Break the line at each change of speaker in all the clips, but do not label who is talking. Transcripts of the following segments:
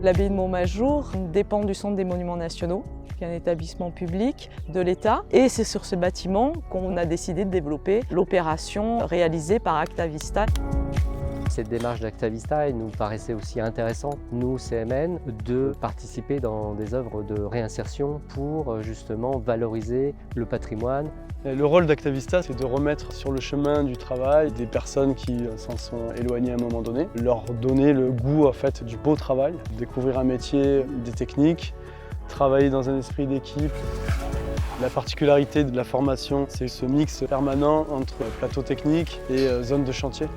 L'abbaye de Montmajour dépend du Centre des Monuments Nationaux, qui est un établissement public de l'État. Et c'est sur ce bâtiment qu'on a décidé de développer l'opération réalisée par Actavista.
Cette démarche d'Actavista, il nous paraissait aussi intéressant, nous CMN, de participer dans des œuvres de réinsertion pour justement valoriser le patrimoine.
Le rôle d'Actavista, c'est de remettre sur le chemin du travail des personnes qui s'en sont éloignées à un moment donné, leur donner le goût en fait, du beau travail, découvrir un métier, des techniques, travailler dans un esprit d'équipe. La particularité de la formation, c'est ce mix permanent entre plateau technique et zone de chantier.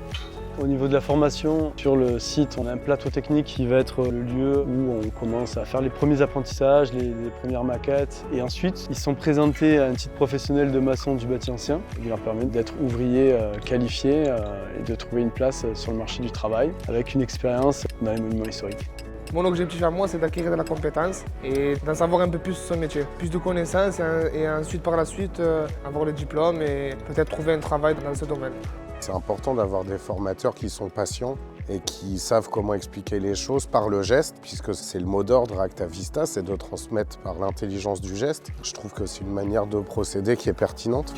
Au niveau de la formation, sur le site, on a un plateau technique qui va être le lieu où on commence à faire les premiers apprentissages, les premières maquettes. Et ensuite, ils sont présentés à un titre professionnel de maçon du bâti ancien, qui leur permet d'être ouvriers qualifiés et de trouver une place sur le marché du travail avec une expérience dans les monuments historiques.
Mon objectif à moi, c'est d'acquérir de la compétence et d'en savoir un peu plus sur son métier. Plus de connaissances et ensuite, par la suite, avoir le diplôme et peut-être trouver un travail dans ce domaine.
C'est important d'avoir des formateurs qui sont patients et qui savent comment expliquer les choses par le geste, puisque c'est le mot d'ordre à Actavista, c'est de transmettre par l'intelligence du geste. Je trouve que c'est une manière de procéder qui est pertinente.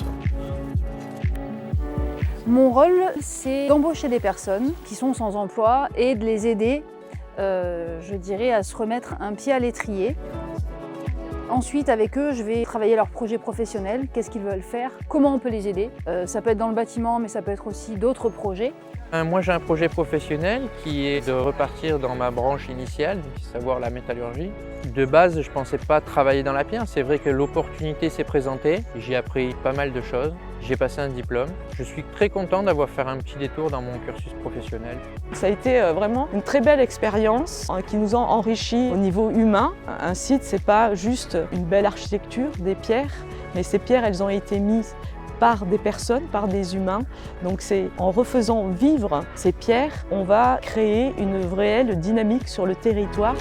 Mon rôle, c'est d'embaucher des personnes qui sont sans emploi et de les aider, je dirais, à se remettre un pied à l'étrier. Ensuite, avec eux, je vais travailler leur projet professionnel, qu'est-ce qu'ils veulent faire, comment on peut les aider. Ça peut être dans le bâtiment, mais ça peut être aussi d'autres projets.
Moi, j'ai un projet professionnel qui est de repartir dans ma branche initiale, savoir la métallurgie. De base, je ne pensais pas travailler dans la pierre. C'est vrai que l'opportunité s'est présentée. J'ai appris pas mal de choses. J'ai passé un diplôme. Je suis très content d'avoir fait un petit détour dans mon cursus professionnel.
Ça a été vraiment une très belle expérience qui nous a enrichis au niveau humain. Un site, ce n'est pas juste une belle architecture, des pierres, mais ces pierres, elles ont été mises par des personnes, par des humains. Donc c'est en refaisant vivre ces pierres, on va créer une réelle dynamique sur le territoire.